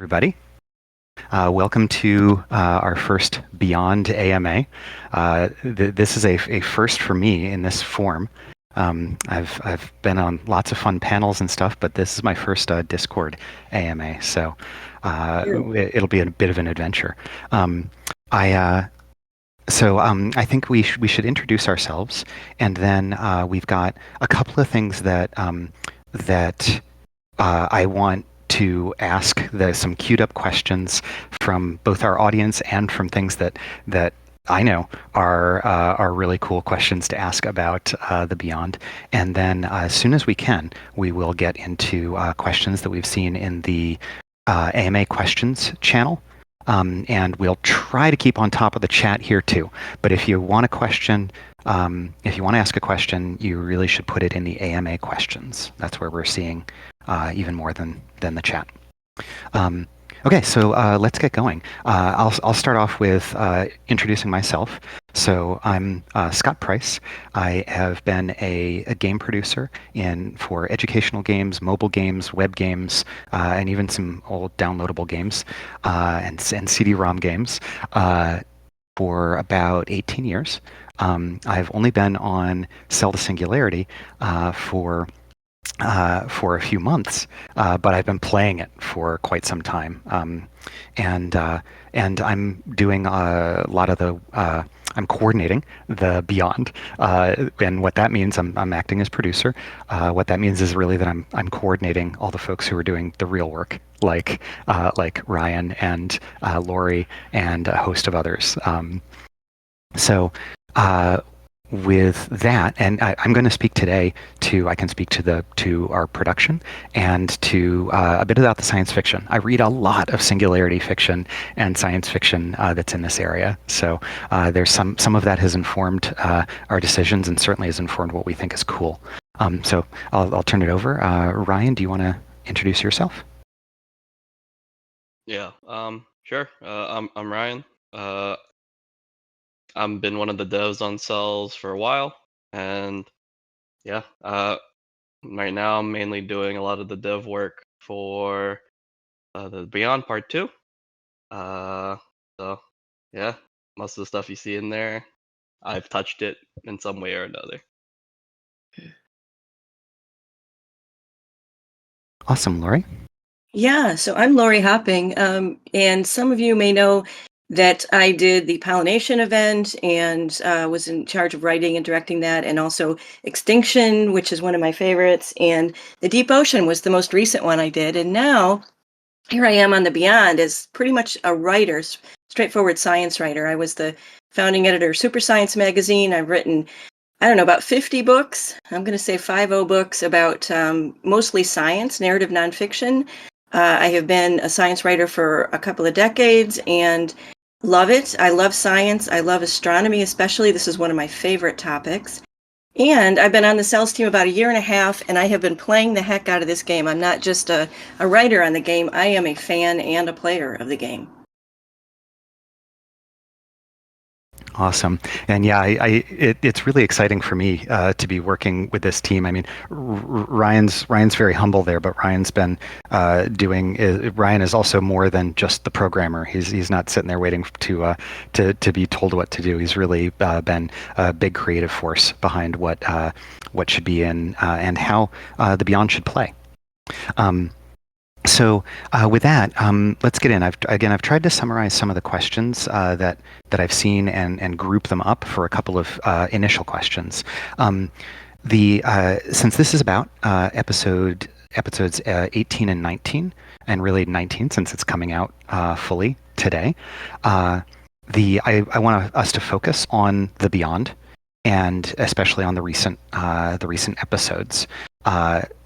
Everybody. Welcome to our first Beyond AMA. This is a first for me in this form. I've been on lots of fun panels and stuff, but this is my first Discord AMA, so it'll be a bit of an adventure. I think we should introduce ourselves, and then we've got a couple of things that I want to ask some queued up questions from both our audience and from things that I know are really cool questions to ask about the Beyond. And then as soon as we can, we will get into questions that we've seen in the AMA questions channel. And we'll try to keep on top of the chat here too. But if you want a question, if you want to ask a question, you really should put it in the AMA questions. That's where we're seeing even more than the chat. Okay, so let's get going. I'll start off with introducing myself. So I'm Scott Price. I have been a game producer for educational games, mobile games, web games, and even some old downloadable games and CD-ROM games for about 18 years. I've only been on Cell to Singularity for a few months, but I've been playing it for quite some time, and I'm doing a lot of the. I'm coordinating the Beyond, and what that means, I'm acting as producer. What that means is really that I'm coordinating all the folks who are doing the real work, like Ryan and Lorri and a host of others. With that, and I'm going to speak today I can speak to our production and to a bit about the science fiction. I read a lot of singularity fiction and science fiction that's in this area. So there's some of that has informed our decisions and certainly has informed what we think is cool. So I'll turn it over. Ryan, do you want to introduce yourself? Yeah, sure. I'm Ryan. I've been one of the devs on Cells for a while, and yeah, right now I'm mainly doing a lot of the dev work for the Beyond Part 2. So yeah, most of the stuff you see in there, I've touched it in some way or another. Awesome, Lorri. Yeah, so I'm Lorri Hopping, and some of you may know that I did the pollination event and was in charge of writing and directing that, and also Extinction, which is one of my favorites, and The Deep Ocean was the most recent one I did. And now here I am on the Beyond as pretty much a writer, straightforward science writer. I was the founding editor of Super Science magazine. I've written, I don't know, about 50 books. I'm going to say 50 books about mostly science, narrative nonfiction. I have been a science writer for a couple of decades and love it. I love science. I love astronomy, especially. This is one of my favorite topics. And I've been on the Cells team about a year and a half, and I have been playing the heck out of this game. I'm not just a writer on the game. I am a fan and a player of the game. Awesome. And yeah, it's really exciting for me to be working with this team. I mean, Ryan's very humble there, but Ryan's been Ryan is also more than just the programmer. He's not sitting there waiting to be told what to do. He's really been a big creative force behind what should be in and how the Beyond should play. So with that, let's get in. I've tried to summarize some of the questions that I've seen and group them up for a couple of initial questions. Since this is about episodes 18 and 19, and really 19 since it's coming out fully today, I want us to focus on the Beyond, and especially on the recent episodes.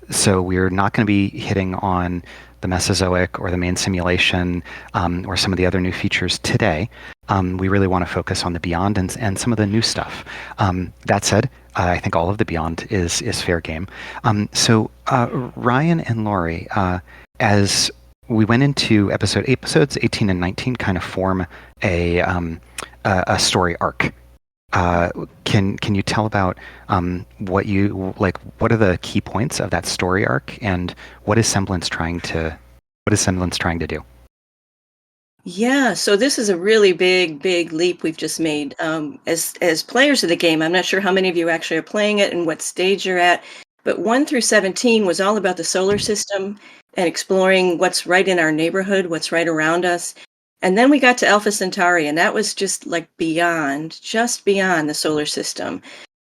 So we're not going to be hitting on the Mesozoic or the main simulation or some of the other new features today. We really want to focus on the Beyond and some of the new stuff. That said, I think all of the Beyond is fair game. So Ryan and Lorri, as we went into episodes 18 and 19 kind of form a story arc. Can you tell about what are the key points of that story arc, and what is Semblance trying to do? Yeah, so this is a really big leap we've just made. As players of the game, I'm not sure how many of you actually are playing it and what stage you're at, but 1 through 17 was all about the solar system and exploring what's right in our neighborhood, what's right around us. And then we got to Alpha Centauri, and that was just like just beyond the solar system.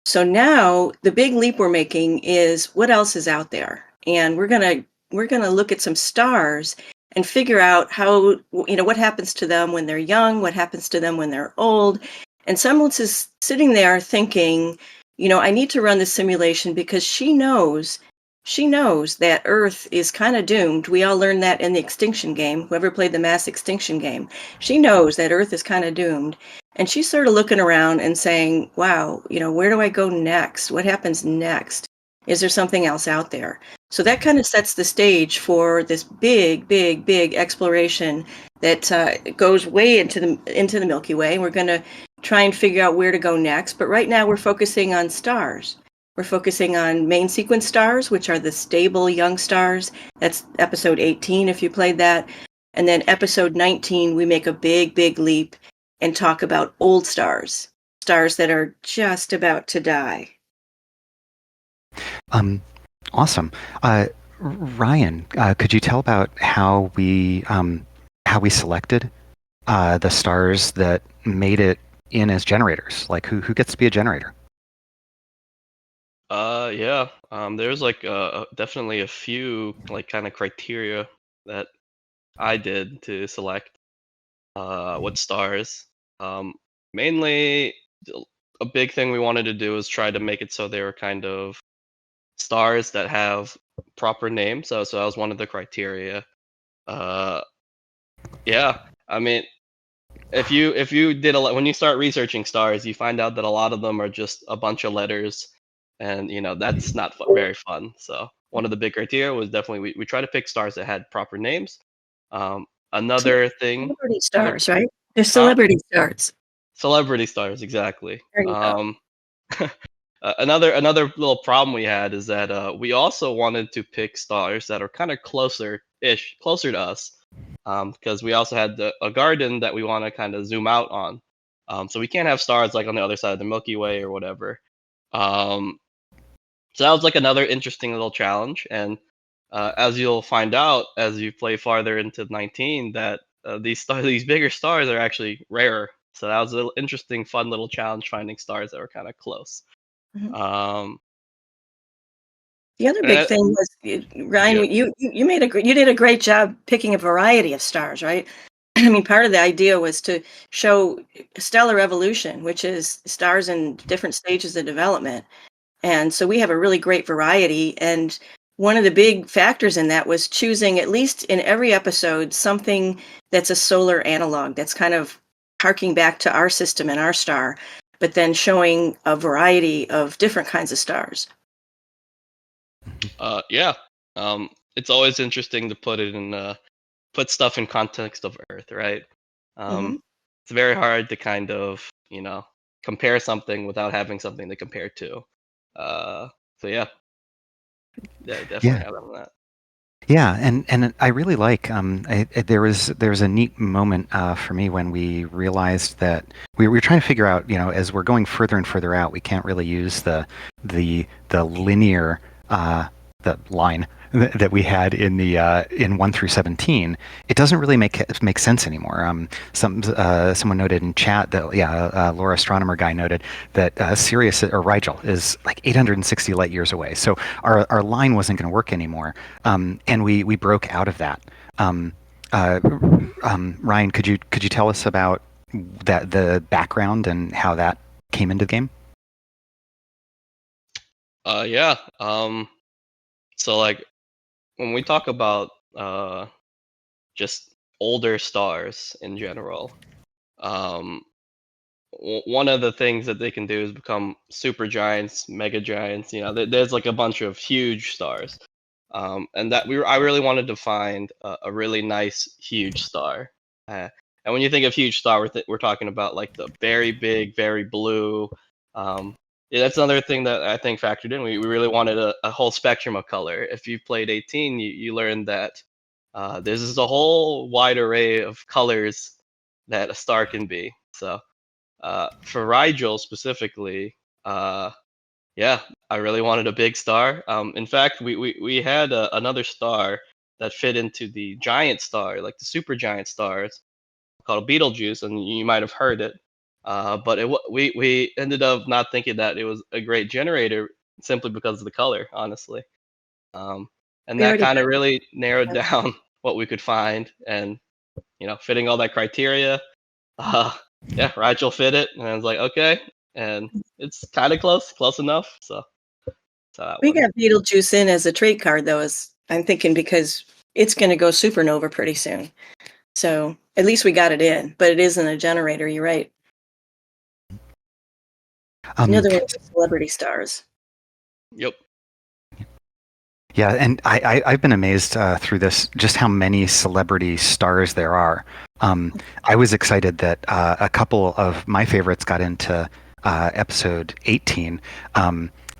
So now the big leap we're making is what else is out there, and we're gonna look at some stars and figure out how, what happens to them when they're young, what happens to them when they're old. And someone's is sitting there thinking, I need to run this simulation because she knows that Earth is kind of doomed. We all learned that in the extinction game. Whoever played the mass extinction game, she knows that Earth is kind of doomed. And she's sort of looking around and saying, wow, where do I go next? What happens next? Is there something else out there? So that kind of sets the stage for this big exploration that goes way into the Milky Way. We're going to try and figure out where to go next. But right now we're focusing on stars. We're focusing on main sequence stars, which are the stable young stars. That's episode 18, if you played that. And then episode 19, we make a big leap and talk about old stars, stars that are just about to die. Awesome. Ryan, could you tell about how we selected the stars that made it in as generators? Like who gets to be a generator? Yeah. There's like definitely a few like kind of criteria that I did to select what stars. Mainly, a big thing we wanted to do is try to make it so they were kind of stars that have proper names. So that was one of the criteria. Yeah. I mean, if you did a lot when you start researching stars, you find out that a lot of them are just a bunch of letters, and that's not very fun. So one of the big criteria was definitely we try to pick stars that had proper names. Another thing, Celebrity another stars, right? They're huh? celebrity stars. Celebrity stars, exactly. There you go. Another little problem we had is that we also wanted to pick stars that are kind of closer to us, because we also had a garden that we want to kind of zoom out on. So we can't have stars like on the other side of the Milky Way or whatever. Um, so that was like another interesting little challenge. And as you'll find out as you play farther into 19, that these bigger stars are actually rarer. So that was a little interesting, fun little challenge finding stars that were kind of close. Mhm. Um, The other and big that, thing was, yeah, Ryan, you did a great job picking a variety of stars, right? I mean, part of the idea was to show stellar evolution, which is stars in different stages of development. And so we have a really great variety. And one of the big factors in that was choosing, at least in every episode, something that's a solar analog, that's kind of harking back to our system and our star, but then showing a variety of different kinds of stars. yeah. It's always interesting to put stuff in context of Earth, right? Hmm. It's very hard to kind of compare something without having something to compare to. So yeah, definitely Yeah. have that. Yeah, and I really like there was a neat moment for me when we realized that we were trying to figure out, as we're going further and further out, we can't really use the linear the line that we had in 1 through 17. It doesn't really make sense anymore. Someone noted in chat that Laura Astronomer guy noted that Sirius or Rigel is like 860 light years away. So our line wasn't going to work anymore, and we broke out of that. Ryan, could you tell us about the background and how that came into the game? Yeah. So like when we talk about just older stars in general, um, one of the things that they can do is become super giants, mega giants. There's like a bunch of huge stars, and I really wanted to find a really nice huge star. And when you think of huge star, we're talking about like the very big, very blue. Um, yeah, that's another thing that I think factored in. We really wanted a whole spectrum of color. If you played 18, you learned that there's just a whole wide array of colors that a star can be. So for Rigel specifically, yeah, I really wanted a big star. In fact, we had another star that fit into the giant star, like the super giant stars, called Betelgeuse, and you might have heard it. But we ended up not thinking that it was a great generator simply because of the color, honestly. And We that already kind of had really narrowed that. down what we could find, and fitting all that criteria. Uh, yeah, Rigel fit it, and I was like, okay, and it's kind of close enough. So that We one. got Beetlejuice in as a trade card, though, as I'm thinking, because it's going to go supernova pretty soon. So at least we got it in, but it isn't a generator. You're right. Um, Another one of the celebrity stars. Yep. yeah, and I've been amazed through this just how many celebrity stars there are. I was excited that a couple of my favorites got into episode 18.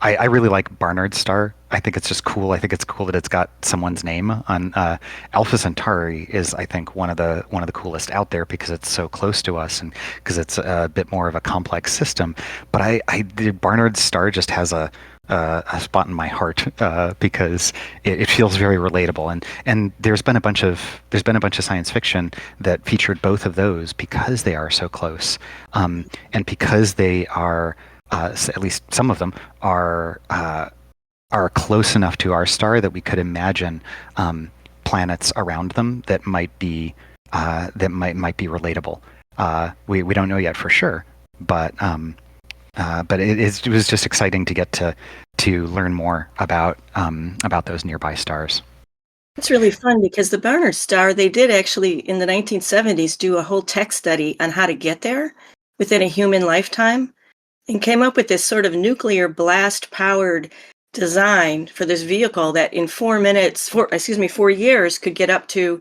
I really like Barnard's star. I think it's just cool. I think it's cool that it's got someone's name on. Alpha Centauri is, I think, one of the coolest out there because it's so close to us and because it's a bit more of a complex system. But the Barnard's star just has a spot in my heart because it feels very relatable, and there's been a bunch of science fiction that featured both of those because they are so close, and because they are at least some of them are close enough to our star that we could imagine planets around them that might be relatable. We don't know yet for sure, but it was just exciting to get to learn more about those nearby stars. It's really fun because the Barnard star, they did actually in the 1970s do a whole tech study on how to get there within a human lifetime and came up with this sort of nuclear blast powered design for this vehicle that in 4 years could get up to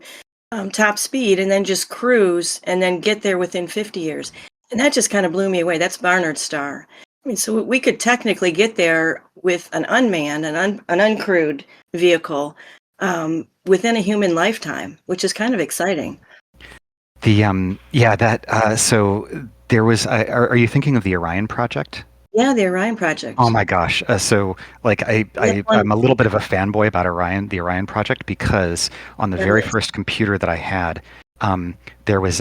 top speed and then just cruise and then get there within 50 years. And that just kind of blew me away. That's Barnard star. I mean, so we could technically get there with an unmanned, an uncrewed vehicle within a human lifetime, which is kind of exciting. So there was. Are you thinking of the Orion project? Yeah, the Orion project. Oh my gosh! So like I'm a little bit of a fanboy about the Orion project because on the very first computer that I had, there was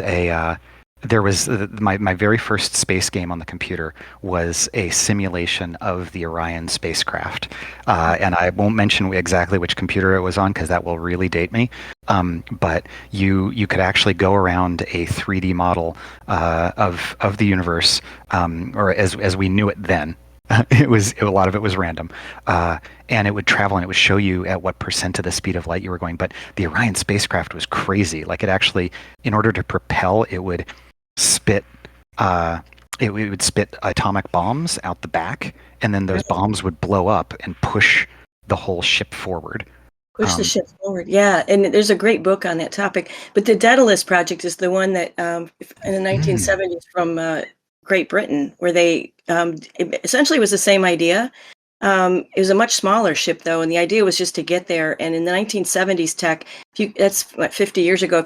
my very first space game on the computer was a simulation of the Orion spacecraft, and I won't mention exactly which computer it was on because that will really date me. But you could actually go around a 3D model of the universe, or as we knew it then. A lot of it was random, and it would travel and it would show you at what percent of the speed of light you were going. But the Orion spacecraft was crazy. Like it actually, in order to propel, it would spit atomic bombs out the back, and then those bombs would blow up and push the whole ship forward. Push the ship forward, yeah. And there's a great book on that topic. But the Daedalus project is the one that in the 1970s from Great Britain, where they it essentially was the same idea. It was a much smaller ship, though, and the idea was just to get there. And in the 1970s tech, that's what 50 years ago.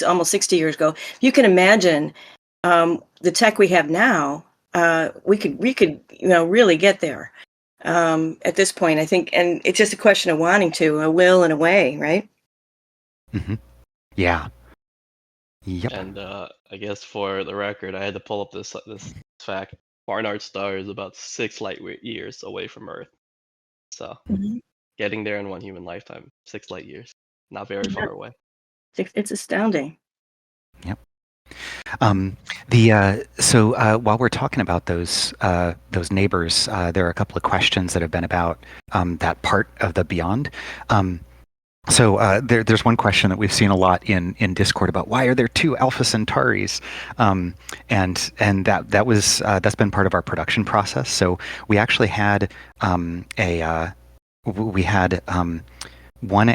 Almost 60 years ago, if you can imagine the tech we have now, we could really get there at this point. I think, and it's just a question of wanting to, a will and a way, right? Mm-hmm. Yeah. Yep. And I guess for the record, I had to pull up this fact. Barnard star is about 6 light years away from Earth. So getting there in one human lifetime, 6 light years, not very far away. It's astounding. Yep. While we're talking about those neighbors, there are a couple of questions that have been about that part of the Beyond. There's one question that we've seen a lot in Discord about why are there 2 Alpha Centauris, and that's been part of our production process. So we actually had one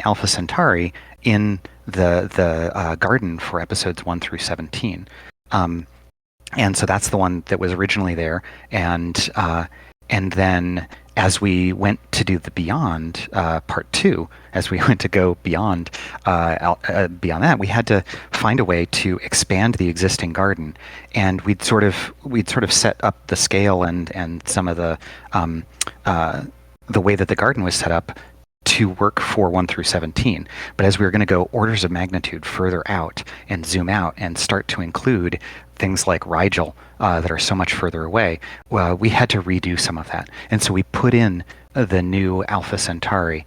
Alpha Centauri in the garden for episodes 1 through 17, and so that's the one that was originally there, and then as we went to do the Beyond part 2, as we went to go beyond beyond that, we had to find a way to expand the existing garden, and we'd sort of set up the scale and some of the way that the garden was set up to work for 1 through 17. But as we were going to go orders of magnitude further out and zoom out and start to include things like Rigel that are so much further away, we had to redo some of that. And so we put in the new Alpha Centauri,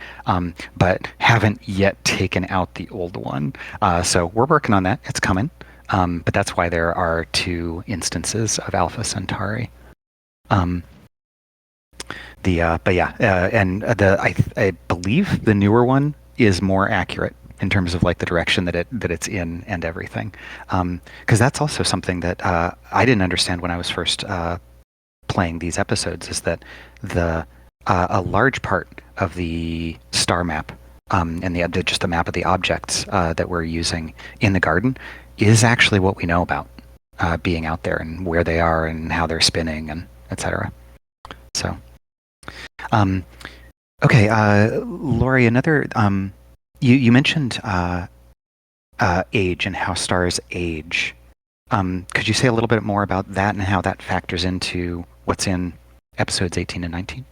but haven't yet taken out the old one. So we're working on that. It's coming. But that's why there are 2 instances of Alpha Centauri. I believe the newer one is more accurate in terms of like the direction that it's in and everything, because that's also something that I didn't understand when I was first playing these episodes, is that a large part of the star map and just the map of the objects that we're using in the garden is actually what we know about being out there and where they are and how they're spinning and etc. So. Okay, Lorri, another, you mentioned age and how stars age. Could you say a little bit more about that and how that factors into what's in episodes 18 and 19?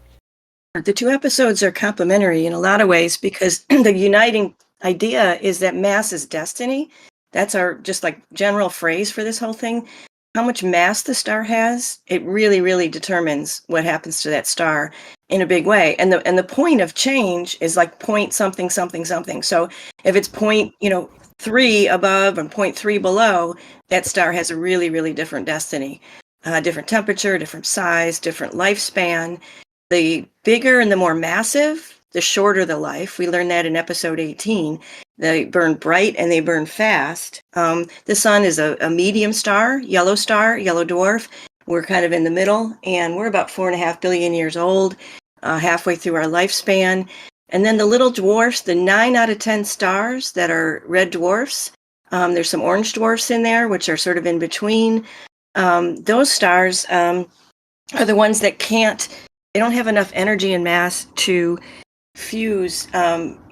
The 2 episodes are complementary in a lot of ways, because the uniting idea is that mass is destiny. That's our just like general phrase for this whole thing. How much mass the star has, it really, really determines what happens to that star in a big way. And the point of change is like point something, something, something. So if it's point, 3 above and 0.3 below, that star has a really, really different destiny, different temperature, different size, different lifespan. The bigger and the more massive, the shorter the life. We learned that in episode 18. They burn bright and they burn fast. The sun is a medium star, yellow dwarf. We're kind of in the middle, and we're about 4.5 billion years old, halfway through our lifespan. And then the little dwarfs, the 9 out of 10 stars that are red dwarfs, there's some orange dwarfs in there, which are sort of in between. Those stars are the ones that they don't have enough energy and mass to fuse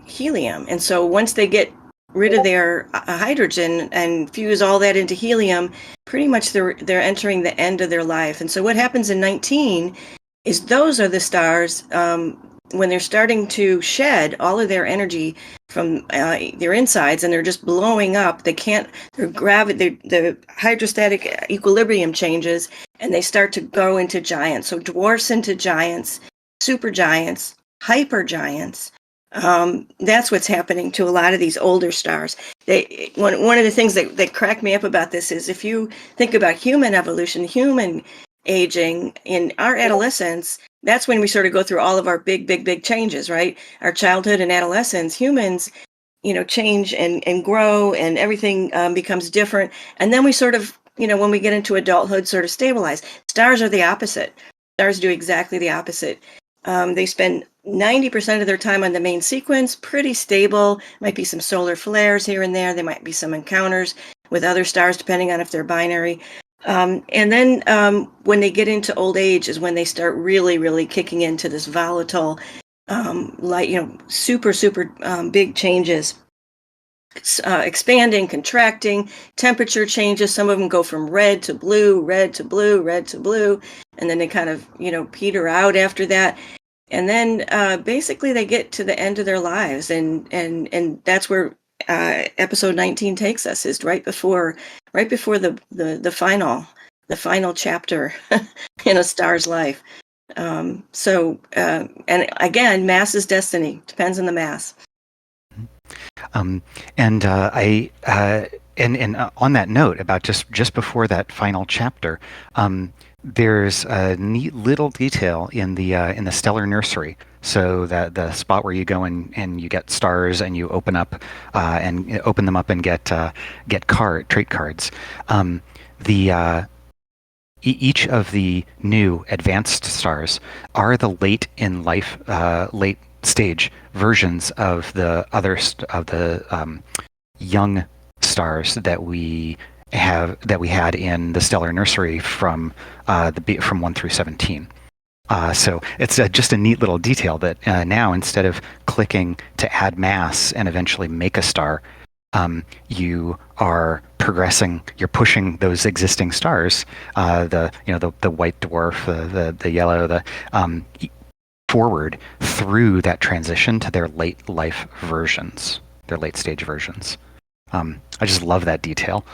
helium. And so once they get rid of their hydrogen and fuse all that into helium, pretty much they're entering the end of their life. And so what happens in 19 is those are the stars when they're starting to shed all of their energy from their insides, and they're just blowing up. The hydrostatic equilibrium changes, and they start to go into giants. So dwarfs into giants, supergiants, hypergiants. That's what's happening to a lot of these older stars. One of the things that cracked me up about this is, if you think about human evolution, human aging in our adolescence, that's when we sort of go through all of our big changes, right? Our childhood and adolescence, humans, change and grow, and everything becomes different. And then we sort of, when we get into adulthood, sort of stabilize. Stars are the opposite. Stars do exactly the opposite. They spend 90% of their time on the main sequence, pretty stable. Might be some solar flares here and there. There might be some encounters with other stars, depending on if they're binary. And then when they get into old age is when they start really, really kicking into this volatile, super big changes. Expanding, contracting, temperature changes. Some of them go from red to blue, red to blue, red to blue, and then they kind of, peter out after that. And then basically they get to the end of their lives, and that's where episode 19 takes us, is right before the final chapter in a star's life. And again, mass is destiny. Depends on the mass. And on that note, about just before that final chapter, there's a neat little detail in the stellar nursery. So that the spot where you go and you get stars and you open them up and get trait cards. Each of the new advanced stars are the late stage versions of the young stars that we had in the stellar nursery from 1 through 17. So it's just a neat little detail that now instead of clicking to add mass and eventually make a star, you are progressing. You're pushing those existing stars, the white dwarf, the yellow, forward through that transition to their late life versions, their late stage versions. I just love that detail.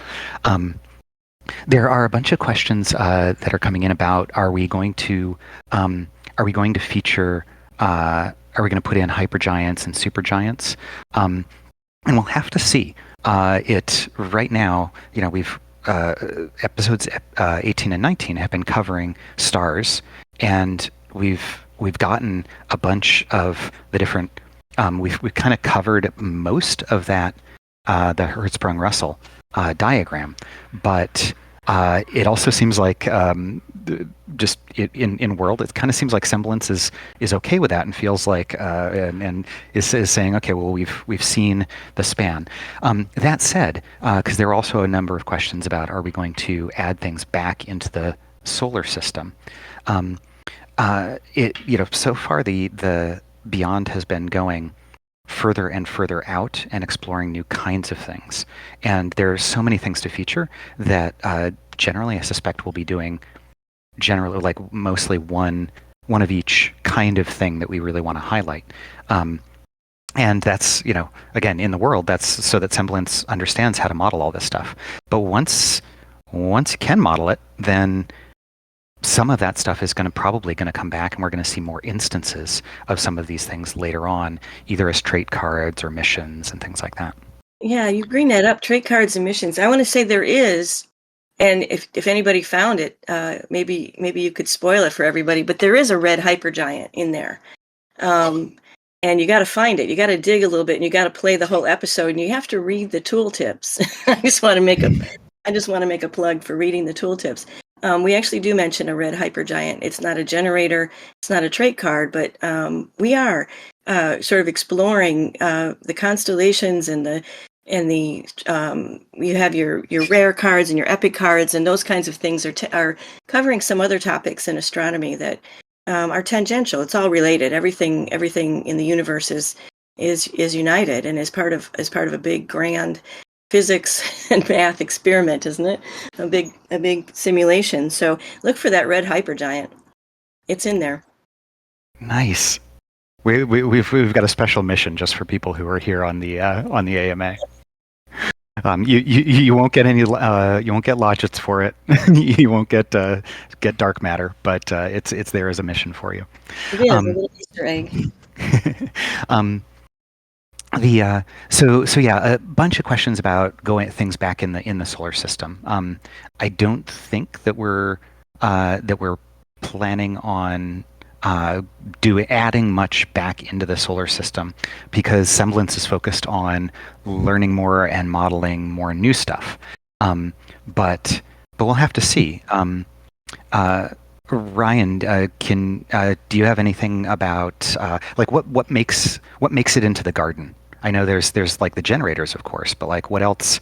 There are a bunch of questions that are coming in about are we going to feature are we going to put in hypergiants and supergiants? And we'll have to see. It right now, we've episodes 18 and 19 have been covering stars, and we've gotten a bunch of the different. We've kind of covered most of that the Hertzsprung-Russell diagram, but it also seems like just in world, it kind of seems like Semblance is okay with that and feels like and is saying, okay, well, we've seen the span. That said, because there are also a number of questions about are we going to add things back into the solar system? So far the Beyond has been going further and further out and exploring new kinds of things. And there's so many things to feature that generally I suspect we'll be doing generally like mostly one of each kind of thing that we really want to highlight. And that's, again, in the world, that's so that Semblance understands how to model all this stuff. But once you can model it, then some of that stuff is probably going to come back, and we're going to see more instances of some of these things later on, either as trait cards or missions and things like that. Yeah, you bring that up, trait cards and missions. I want to say there is, and if anybody found it, maybe you could spoil it for everybody, but there is a red hypergiant in there. And you got to find it. You got to dig a little bit, and you got to play the whole episode, and you have to read the tooltips. I just want to make a plug for reading the tooltips. We actually do mention a red hypergiant. It's not a generator, it's not a trait card, but we are sort of exploring the constellations and you have your rare cards and your epic cards, and those kinds of things are covering some other topics in astronomy that are tangential. It's all related. Everything in the universe is united and is part of a big grand physics and math experiment, isn't it? A big simulation. So look for that red hypergiant. It's in there. Nice. We've got a special mission just for people who are here on the AMA. You won't get any you won't get lodgets for it. You won't get dark matter, but it's there as a mission for you. It is a little Easter egg. So yeah, a bunch of questions about going things back in the solar system. I don't think that we're planning on adding much back into the solar system, because Semblance is focused on learning more and modeling more new stuff. But we'll have to see. Ryan, do you have anything about like what makes it into the garden? I know there's like the generators, of course, but like what else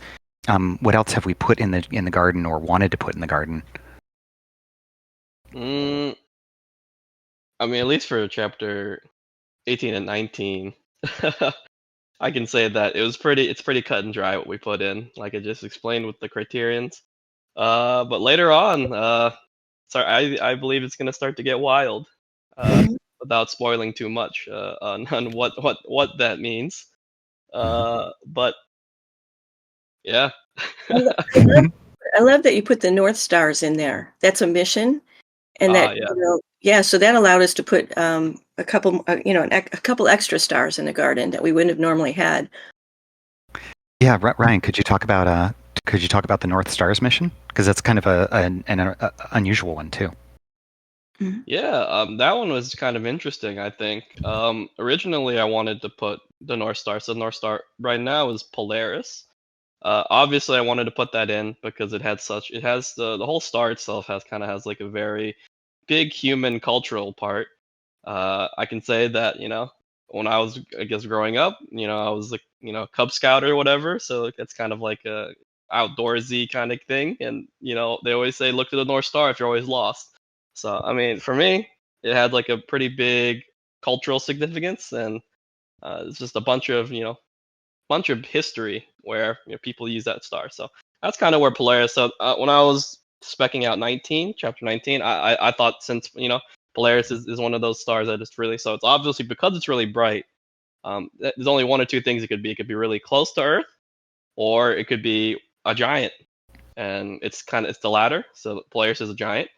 have we put in the garden or wanted to put in the garden? I mean, at least for chapter 18 and 19, I can say that it's pretty cut and dry what we put in, like I just explained with the criterions. But later on, I believe it's gonna start to get wild, without spoiling too much on what that means. But yeah. I love that you put the North Stars in there. That's a mission, and that so that allowed us to put a couple extra stars in the garden that we wouldn't have normally had. Yeah, Ryan, could you talk about the North Stars mission, because that's kind of an unusual one too. Mm-hmm. Yeah, that one was kind of interesting, I think. Originally, I wanted to put the North Star. So the North Star right now is Polaris. Obviously, I wanted to put that in because it has the whole star itself has like a very big human cultural part. I can say that, when I was, I guess, growing up, I was like, Cub Scout or whatever. So that's kind of like a outdoorsy kind of thing. And, they always say, look to the North Star if you're always lost. So, I mean, for me, it had like a pretty big cultural significance, and it's just a bunch of history where people use that star. So that's kind of where Polaris. So when I was specking out chapter 19, I thought, since Polaris is one of those stars that is really, so it's obviously because it's really bright. There's only one or two things it could be. It could be really close to Earth, or it could be a giant, and it's the latter. So Polaris is a giant.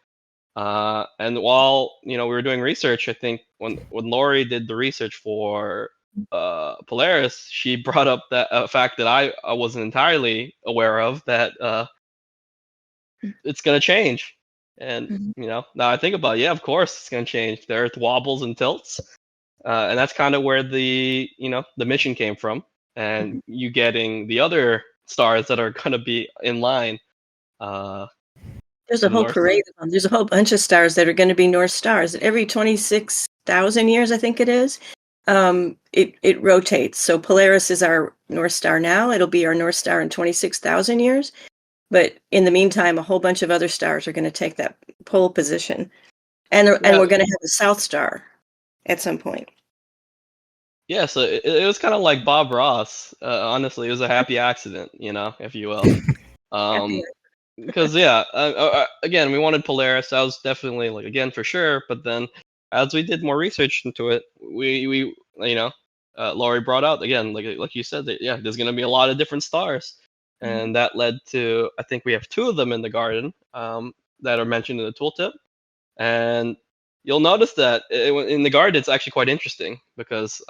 And while we were doing research, I think when Lorri did the research for Polaris, she brought up that fact that I wasn't entirely aware of, that it's going to change. And now I think about it, yeah, of course it's going to change. The Earth wobbles and tilts, and that's kind of where the mission came from. And you getting the other stars that are going to be in line. There's a whole parade of them. There's a whole bunch of stars that are going to be North Stars. Every 26,000 years, I think it is, it rotates. So Polaris is our North Star now. It'll be our North Star in 26,000 years. But in the meantime, a whole bunch of other stars are going to take that pole position. And we're going to have a South Star at some point. Yeah, so it was kind of like Bob Ross. Honestly, it was a happy accident, if you will. Because again, we wanted Polaris. That was definitely again for sure. But then, as we did more research into it, we Lorri brought out again, like you said, that there's going to be a lot of different stars, and that led to, I think we have two of them in the garden that are mentioned in the tooltip, and you'll notice that in the garden it's actually quite interesting because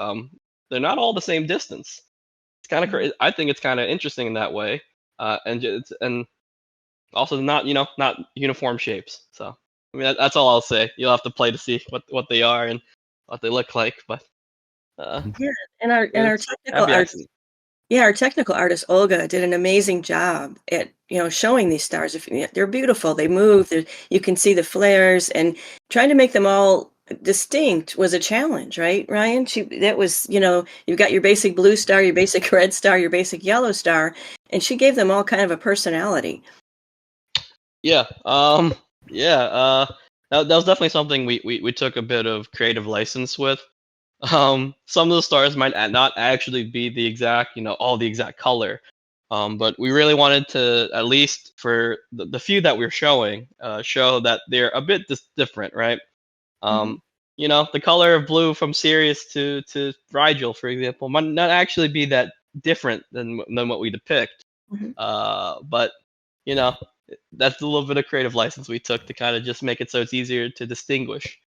they're not all the same distance. It's kind of crazy. I think it's kind of interesting in that way, and also not uniform shapes. So I mean that's all I'll say. You'll have to play to see what they are and what they look like. But and our technical artist, our technical artist Olga did an amazing job at showing these stars. They're beautiful, they move. You can see the flares, and trying to make them all distinct was a challenge, right, Ryan? That was you've got your basic blue star, your basic red star, your basic yellow star, and she gave them all kind of a personality. That was definitely something we took a bit of creative license with. Some of the stars might not actually be the exact, all the exact color. But we really wanted to, at least for the few that we're showing, show that they're a bit different, right? The color of blue from Sirius to Rigel, for example, might not actually be that different than what we depict. But that's a little bit of creative license we took to kind of just make it so it's easier to distinguish,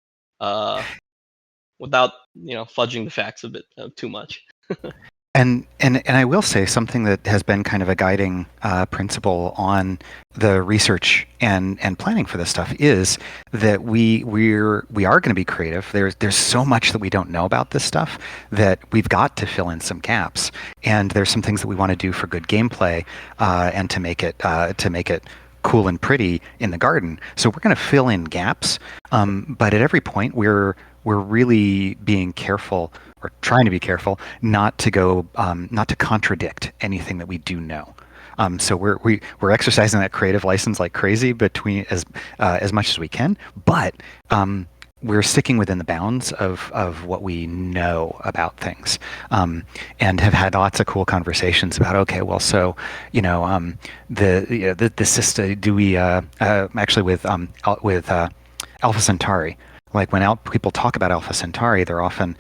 without fudging the facts a bit too much. And I will say something that has been kind of a guiding principle on the research and planning for this stuff is that we are going to be creative. There's so much that we don't know about this stuff that we've got to fill in some gaps. And there's some things that we want to do for good gameplay and to make it cool and pretty in the garden. So we're going to fill in gaps, but at every point we're really being careful, or trying to be careful, not to contradict anything that we do know. So we're exercising that creative license like crazy between as much as we can, but we're sticking within the bounds of what we know about things, and have had lots of cool conversations about, okay, well, so the system, do we actually with Alpha Centauri. Like when people talk about Alpha Centauri, they're often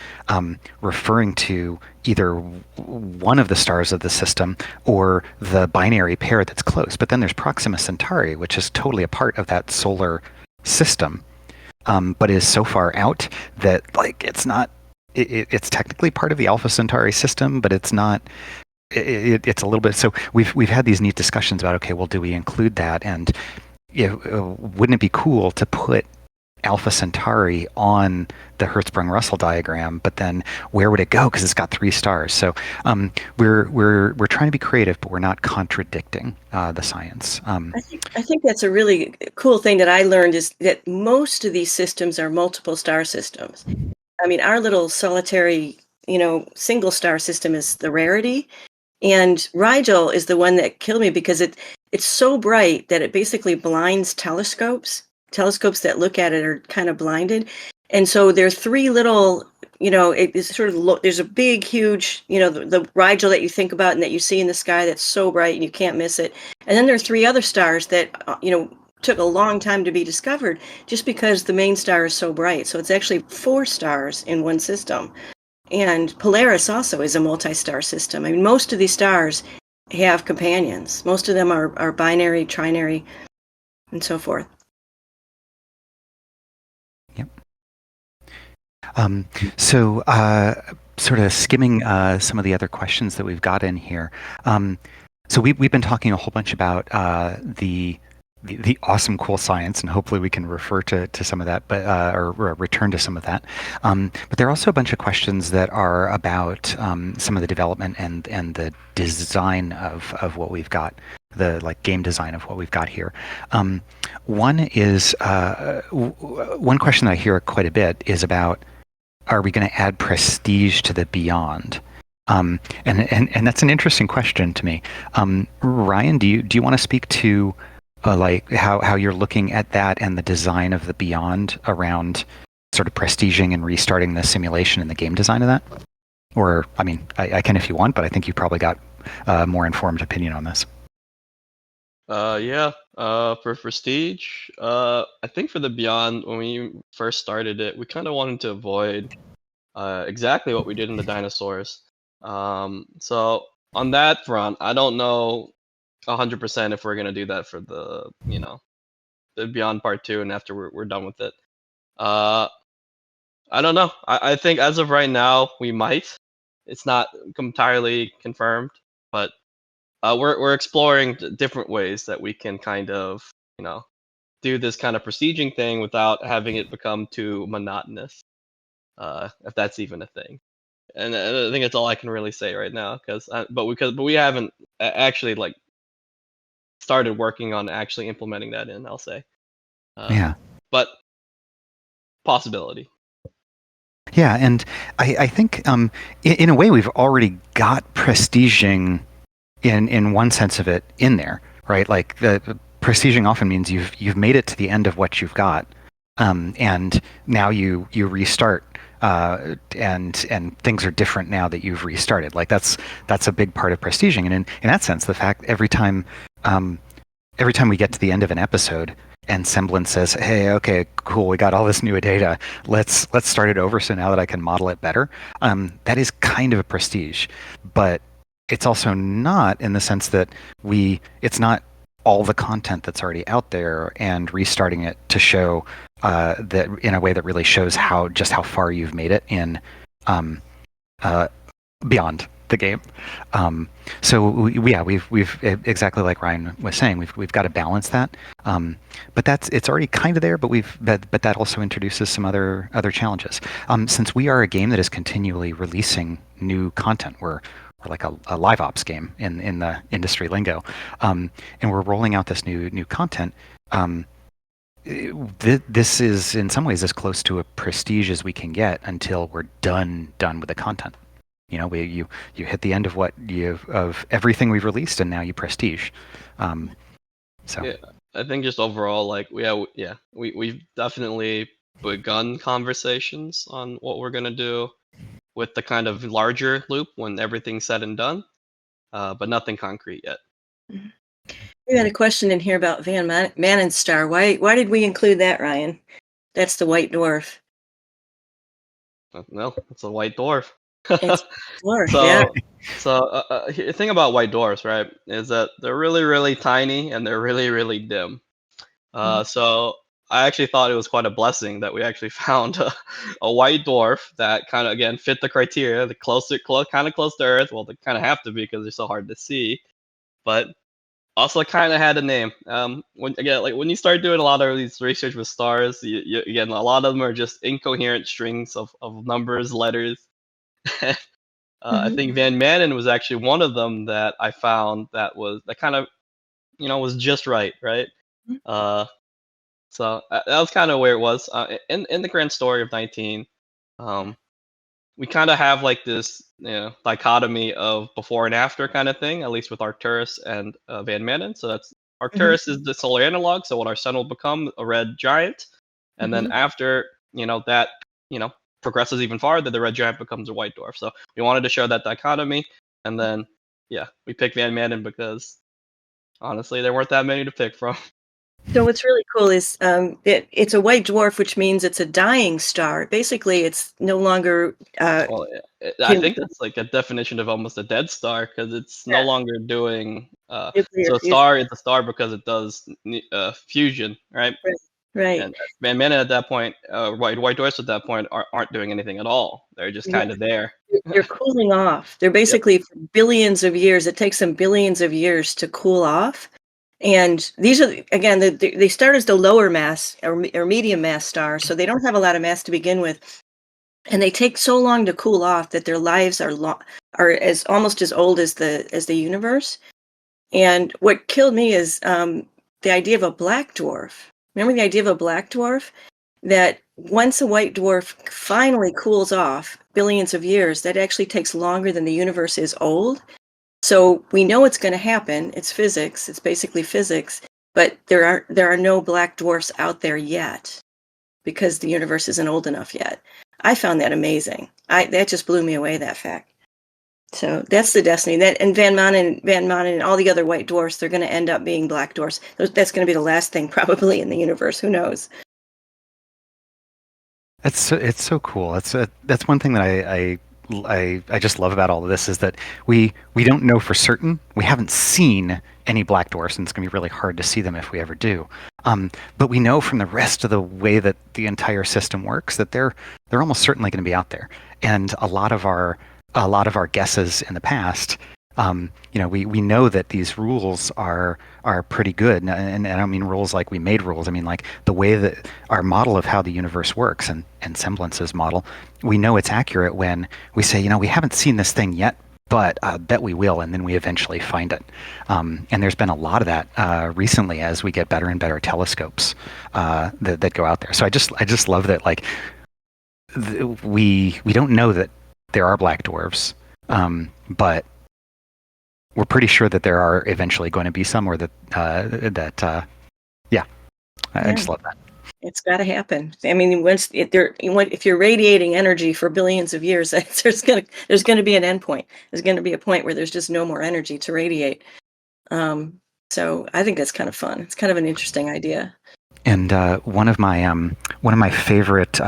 referring to either one of the stars of the system or the binary pair that's close. But then there's Proxima Centauri, which is totally a part of that solar system, but is so far out that it's not. It's technically part of the Alpha Centauri system, but it's not. It's a little bit. So we've had these neat discussions about, okay, well, do we include that? And wouldn't it be cool to put Alpha Centauri on the Hertzsprung-Russell diagram, but then where would it go? Because it's got 3 stars. So we're trying to be creative, but we're not contradicting the science. I think that's a really cool thing that I learned, is that most of these systems are multiple star systems. I mean, our little solitary, single star system is the rarity, and Rigel is the one that killed me because it's so bright that it basically blinds telescopes. Telescopes that look at it are kind of blinded. And so there are three little, it's sort of, there's a big, huge, the Rigel that you think about and that you see in the sky that's so bright and you can't miss it. And then there are three other stars that, took a long time to be discovered just because the main star is so bright. So it's actually 4 stars in one system. And Polaris also is a multi-star system. I mean, most of these stars have companions. Most of them are binary, trinary, and so forth. Yep. So sort of skimming some of the other questions that we've got in here. So we've been talking a whole bunch about the awesome, cool science, and hopefully we can refer to some of that, but or return to some of that. But there are also a bunch of questions that are about some of the development and the design of what we've got, the game design of what we've got here. One is one question that I hear quite a bit is about, are we going to add prestige to the Beyond? And that's an interesting question to me. Ryan, do you want to speak to like how you're looking at that and the design of the Beyond around sort of prestiging and restarting the simulation and the game design of that? Or, I mean, I can if you want, but I think you probably got a more informed opinion on this. Yeah. For Prestige, I think for the Beyond, when we first started it, we kind of wanted to avoid exactly what we did in the dinosaurs. So on that front, I don't know 100% if we're gonna do that for the the Beyond Part 2 and after we're done with it. I don't know. I think as of right now we might. It's not entirely confirmed, but we're exploring different ways that we can kind of do this kind of prestiging thing without having it become too monotonous, if that's even a thing. And I think that's all I can really say right now, but we haven't actually started working on actually implementing that in. I'll say, Yeah. but possibility. Yeah, and I think in a way we've already got prestiging in one sense of it in there, right? Like the prestiging often means you've made it to the end of what you've got, and now you restart, and things are different now that you've restarted. Like that's a big part of prestiging, and in that sense, the fact every time we get to the end of an episode and Semblance says, "Hey, okay, cool, we got all this new data. Let's start it over. So now that I can model it better," that is kind of a prestige, but it's also not in the sense that it's not all the content that's already out there and restarting it to show that in a way that really shows how far you've made it in beyond the game. So we've exactly like Ryan was saying, we've got to balance that. But it's already kind of there, but that also introduces some other challenges. Since we are a game that is continually releasing new content, we're like a live ops game in the industry lingo, and we're rolling out this new content. This is in some ways as close to a prestige as we can get until we're done with the content. You hit the end of of everything we've released, and now you prestige. So yeah, I think just overall, we've definitely begun conversations on what we're gonna do with the kind of larger loop when everything's said and done, but nothing concrete yet. We had a question in here about Van Manen's star. Why did we include that, Ryan? That's the white dwarf. No, it's a white dwarf. It's dwarf, So, yeah. the thing about white dwarfs, right, is that they're really, really tiny and they're really, really dim. So I actually thought it was quite a blessing that we actually found a white dwarf that kind of again fit the criteria, the kind of close to Earth. Well, they kind of have to be because they're so hard to see, but also kind of had a name. When you start doing a lot of these research with stars, again a lot of them are just incoherent strings of numbers, letters. I think Van Manen was actually one of them that I found that kind of was just right. So that was kind of where it was. In the grand story of 19, we kind of have like this dichotomy of before and after kind of thing, at least with Arcturus and Van Manen. So that's Arcturus is the solar analog, so what our sun will become, a red giant, and then after that progresses even farther, the red giant becomes a white dwarf. So we wanted to show that dichotomy, and then we picked Van Manen because honestly there weren't that many to pick from. So what's really cool is it's a white dwarf, which means it's a dying star. Basically, it's no longer. Well, I think that's like a definition of almost a dead star because it's no longer doing. So it's a star because it does fusion, right? Right. And Van Manen at that point, white dwarfs at that point aren't doing anything at all. They're just kind of there. They're cooling off. They're basically for billions of years. It takes them billions of years to cool off. And these are, again, they start as the lower mass or medium mass stars, so they don't have a lot of mass to begin with. And they take so long to cool off that their lives are as almost as old as the universe. And what killed me is the idea of a black dwarf. Remember the idea of a black dwarf? That once a white dwarf finally cools off, billions of years, that actually takes longer than the universe is old. So we know it's going to happen. It's physics. It's basically physics. But there are no black dwarfs out there yet because the universe isn't old enough yet. I found that amazing. That just blew me away, that fact. So that's the destiny. And Van Manen and all the other white dwarfs, they're going to end up being black dwarfs. That's going to be the last thing probably in the universe. Who knows? It's so cool. That's one thing that I just love about all of this is that we don't know for certain. We haven't seen any black dwarfs, and it's going to be really hard to see them if we ever do. But we know from the rest of the way that the entire system works that they're almost certainly going to be out there. And a lot of our guesses in the past, we know that these rules are pretty good, and I don't mean rules like we made rules. I mean like the way that our model of how the universe works and Semblance's model, we know it's accurate when we say, we haven't seen this thing yet, but I bet we will, and then we eventually find it. And there's been a lot of that recently as we get better and better telescopes that go out there. So I just love that we don't know that there are black dwarfs, but we're pretty sure that there are eventually going to be some, or I just love that. It's got to happen. I mean, if you're radiating energy for billions of years, there's going to be an end point. There's going to be a point where there's just no more energy to radiate. So I think that's kind of fun. It's kind of an interesting idea. And one of my favorite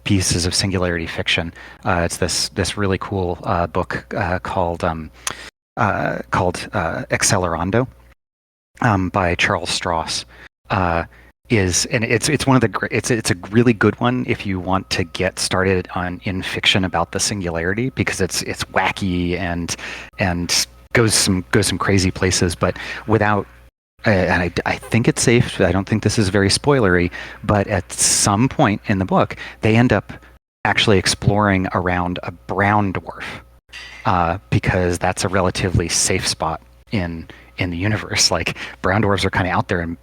pieces of singularity fiction. It's this really cool book called Accelerando by Charles Stross. It's one of the it's a really good one if you want to get started in fiction about the singularity, because it's wacky and goes some crazy places, but without. And I think it's safe. I don't think this is very spoilery, but at some point in the book, they end up actually exploring around a brown dwarf, because that's a relatively safe spot in the universe. Like, brown dwarfs are kind of out there, and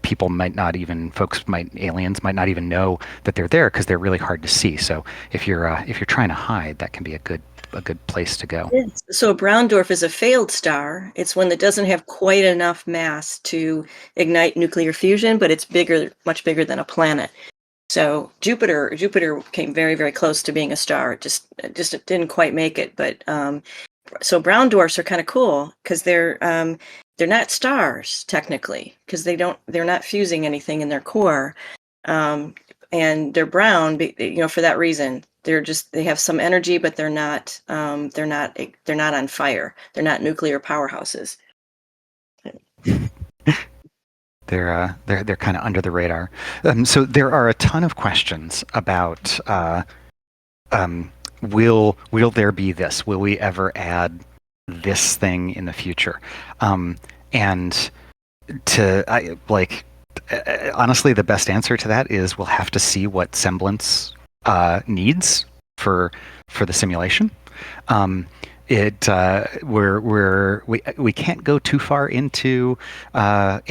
aliens might not even know that they're there because they're really hard to see. So if you're trying to hide, that can be a good place to go. Yes. So a brown dwarf is a failed star. It's one that doesn't have quite enough mass to ignite nuclear fusion, but it's much bigger than a planet. So Jupiter came very, very close to being a star. It just didn't quite make it. But so brown dwarfs are kind of cool because they're not stars technically, because they're not fusing anything in their core, and they're brown. For that reason. They have some energy, but they're not on fire. They're not nuclear powerhouses. They're kind of under the radar. So there are a ton of questions about will there be this? Will we ever add this thing in the future? Honestly, the best answer to that is we'll have to see what Semblance needs for the simulation. We can't go too far into what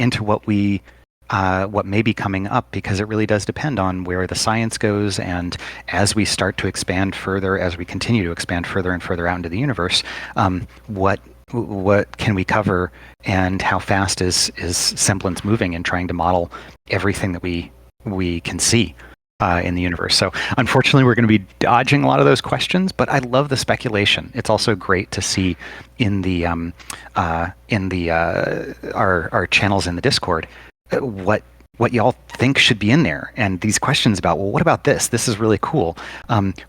may be coming up, because it really does depend on where the science goes, and as we start to expand further, as we continue to expand further and further out into the universe, what can we cover, and how fast is Semblance moving and trying to model everything that we can see. in the universe. So unfortunately, we're going to be dodging a lot of those questions, but I love the speculation. It's also great to see in the our channels in the Discord what y'all think should be in there, and these questions about, well, what about this? This is really cool.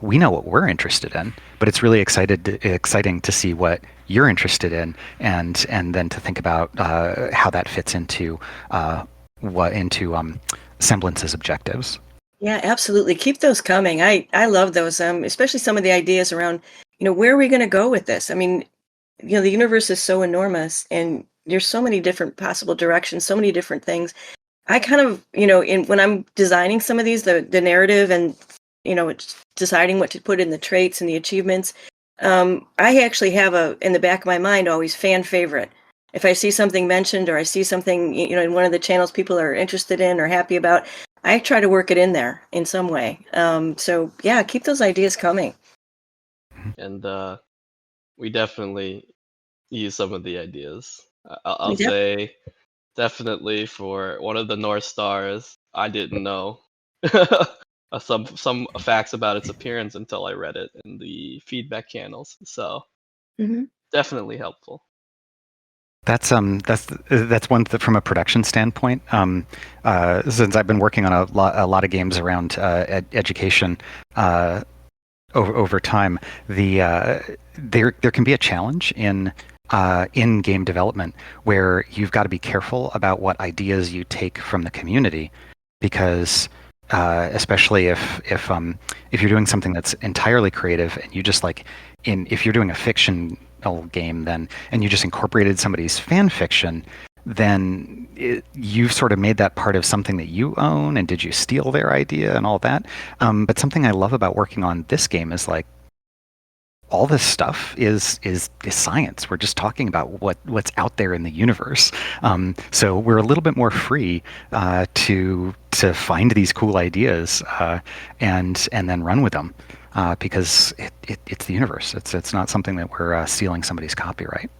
We know what we're interested in, but it's really exciting to see what you're interested in, and then to think about how that fits into Semblance's objectives. Yeah, absolutely. Keep those coming. I love those, especially some of the ideas around, where are we going to go with this? I mean, the universe is so enormous, and there's so many different possible directions, so many different things. I kind of, when I'm designing some of these, the narrative and, it's deciding what to put in the traits and the achievements, I actually have in the back of my mind, always fan favorite. If I see something mentioned or I see something, in one of the channels people are interested in or happy about, I try to work it in there in some way. So yeah, keep those ideas coming. And we definitely use some of the ideas. I'll say definitely for one of the North Stars, I didn't know some facts about its appearance until I read it in the feedback channels. So definitely helpful. That's one from a production standpoint. Since I've been working on a lot of games around education over time, there can be a challenge in game development where you've got to be careful about what ideas you take from the community, because especially if you're doing something that's entirely creative and you just if you're doing a fictional game and you just incorporated somebody's fan fiction, then you've sort of made that part of something that you own, and did you steal their idea and all that. But something I love about working on this game is all this stuff is science. We're just talking about what's out there in the universe. So we're a little bit more free to find these cool ideas and then run with them, because it's the universe. It's not something that we're stealing somebody's copyright.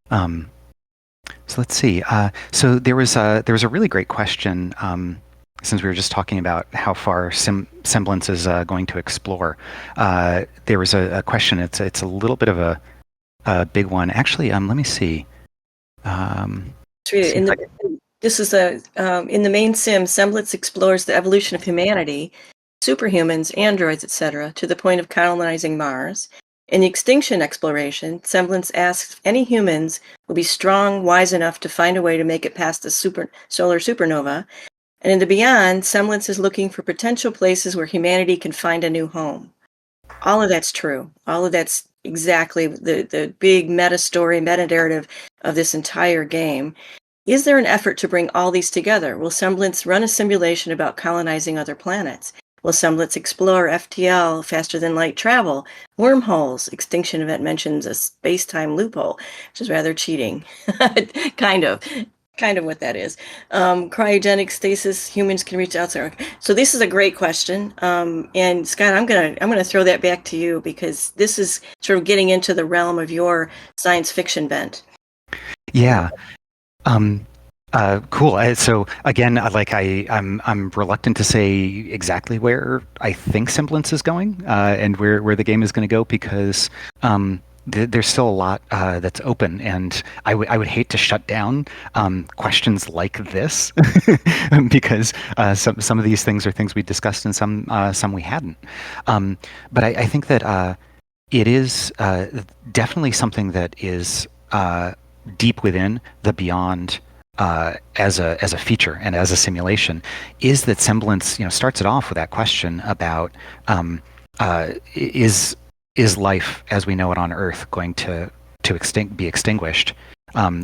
So let's see. So there was a really great question. Since we were just talking about how far Semblance is going to explore, there was a question. It's a little bit of a big one, actually. Let me see. This is in the main sim. Semblance explores the evolution of humanity, superhumans, androids, etc., to the point of colonizing Mars. In the extinction exploration, Semblance asks if any humans will be strong, wise enough to find a way to make it past the solar supernova. And in the Beyond, Semblance is looking for potential places where humanity can find a new home. All of that's true. All of that's exactly the big meta story, meta narrative of this entire game. Is there an effort to bring all these together? Will Semblance run a simulation about colonizing other planets? Will Semblance explore FTL, faster than light travel, wormholes? Extinction event mentions a space-time loophole, which is rather cheating. Kind of what that is. Cryogenic stasis, humans can reach outside. So this is a great question. And Scott, I'm gonna throw that back to you, because this is sort of getting into the realm of your science fiction bent. Yeah. Cool. So again, I'm reluctant to say exactly where I think Semblance is going, and where the game is going to go, because there's still a lot that's open, and I would hate to shut down questions like this because some of these things are things we discussed and some we hadn't. But I think that it is definitely something that is deep within the Beyond as a feature and as a simulation, is that Semblance starts it off with that question about is life as we know it on Earth going to be extinguished,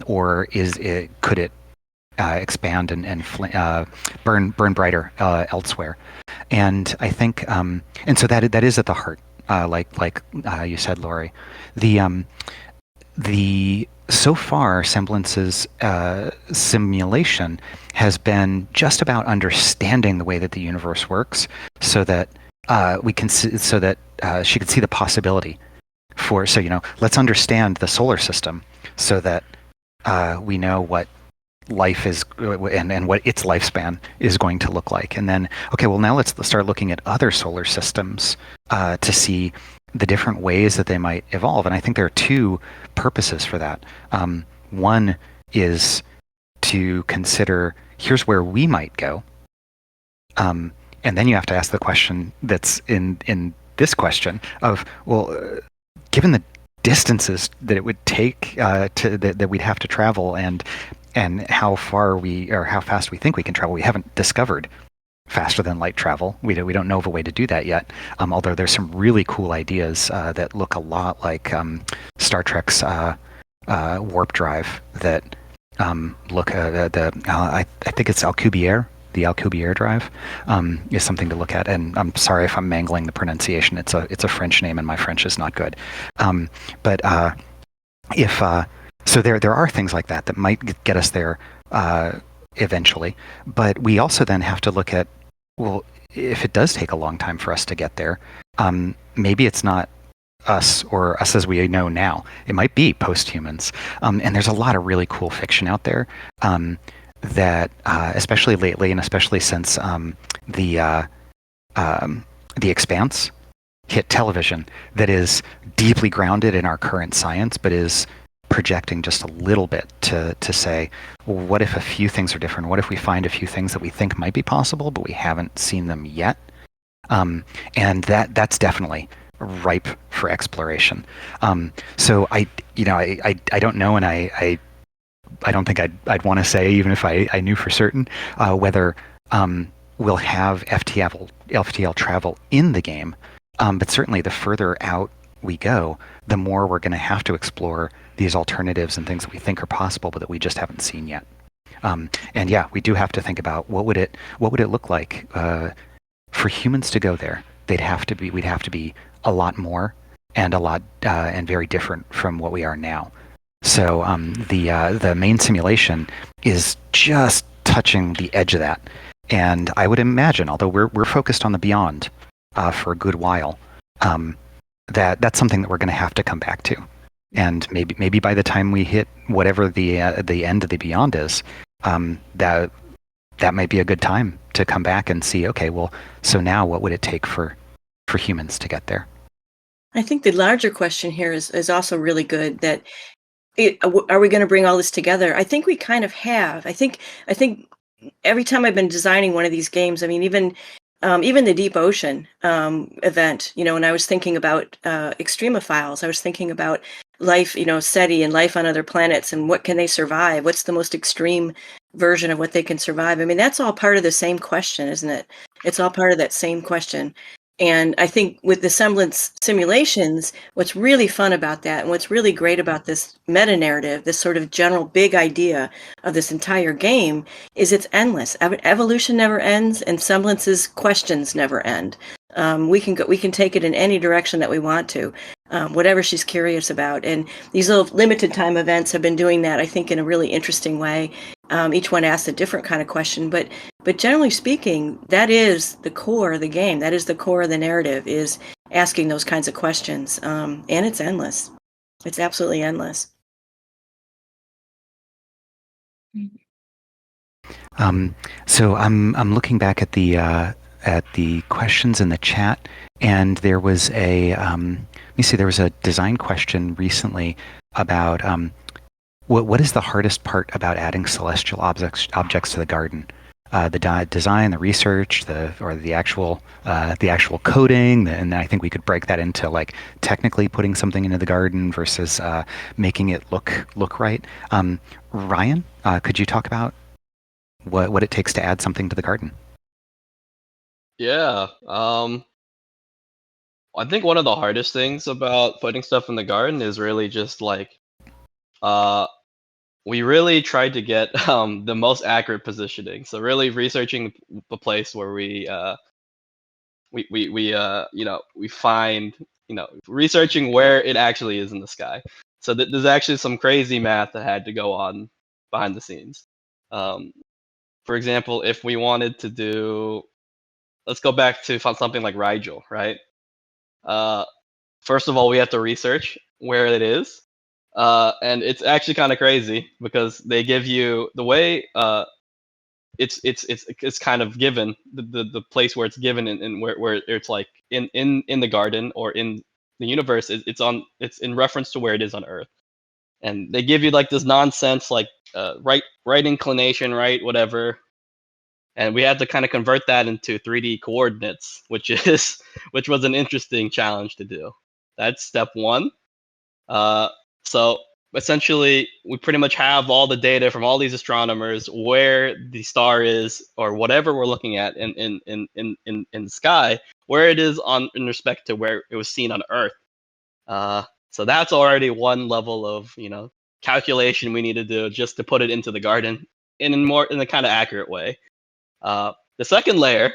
or could it expand and burn brighter elsewhere? And I think and so that is at the heart, like you said, Lorri. The so far, Semblance's simulation has been just about understanding the way that the universe works, so that she could see the possibility for. So let's understand the solar system, so that we know what life is and what its lifespan is going to look like. And then, okay, well, now let's start looking at other solar systems to see the different ways that they might evolve. And I think there are two purposes for that. One is to consider, here's where we might go. And then you have to ask the question that's in this question of, well, given the distances that it would take that we'd have to travel and how fast we think we can travel, we haven't discovered faster than light travel. We don't know of a way to do that yet. Although there's some really cool ideas that look a lot like Star Trek's warp drive that look I think it's Alcubierre. The Alcubierre drive is something to look at, and I'm sorry if I'm mangling the pronunciation. It's a French name, and my French is not good. But if so, there are things like that might get us there eventually. But we also then have to look at, well, if it does take a long time for us to get there, maybe it's not us or us as we know now. It might be post-humans, and there's a lot of really cool fiction out there. That especially lately, and especially since the Expanse hit television, that is deeply grounded in our current science, but is projecting just a little bit to say, well, what if a few things are different? What if we find a few things that we think might be possible, but we haven't seen them yet? And that's definitely ripe for exploration. So I don't know, and I don't think I'd want to say, even if I knew for certain, whether we'll have FTL travel in the game. But certainly the further out we go, the more we're going to have to explore these alternatives and things that we think are possible, but that we just haven't seen yet. And yeah, we do have to think about what would it look like for humans to go there. We'd have to be a lot more and a lot and very different from what we are now. So the main simulation is just touching the edge of that, and I would imagine, although we're focused on the Beyond for a good while, that's something that we're going to have to come back to, and maybe by the time we hit whatever the end of the Beyond is, that might be a good time to come back and see, okay, well, so now what would it take for humans to get there? I think the larger question here is also really good. That are we going to bring all this together? I think we kind of have. I think every time I've been designing one of these games, I mean, even the Deep Ocean event, and I was thinking about extremophiles. I was thinking about life, SETI and life on other planets, and what can they survive? What's the most extreme version of what they can survive? I mean, that's all part of the same question, isn't it? It's all part of that same question. And I think with the semblance simulations, what's really fun about that, and what's really great about this meta-narrative, this sort of general big idea of this entire game, is it's endless. Evolution never ends, and semblance's questions never end. We can take it in any direction that we want to, whatever she's curious about. And these little limited time events have been doing that, I think, in a really interesting way. Each one asks a different kind of question, but generally speaking, that is the core of the game. That is the core of the narrative, is asking those kinds of questions. And it's endless. It's absolutely endless. So I'm looking back at the questions in the chat, and there was let me see, there was a design question recently about what is the hardest part about adding celestial objects to the garden? The design, the research, the actual coding, and I think we could break that into like technically putting something into the garden versus making it look right. Ryan, could you talk about what it takes to add something to the garden? Yeah. I think one of the hardest things about putting stuff in the garden is really just like we really tried to get the most accurate positioning. So really researching the place where we find, researching where it actually is in the sky. So there's actually some crazy math that had to go on behind the scenes. For example, if we wanted to do, let's go back to something like Rigel, right? First of all, we have to research where it is. And it's actually kind of crazy because they give you the way it's kind of given the place where it's given and where it's like in the garden or in the universe. It's in reference to where it is on Earth, and they give you like this nonsense like right inclination, right whatever, and we had to kind of convert that into 3D coordinates, which was an interesting challenge to do. That's step one. So essentially, we pretty much have all the data from all these astronomers where the star is or whatever we're looking at in the sky, where it is in respect to where it was seen on Earth. So that's already one level of calculation we need to do just to put it into the garden in a kind of accurate way. The second layer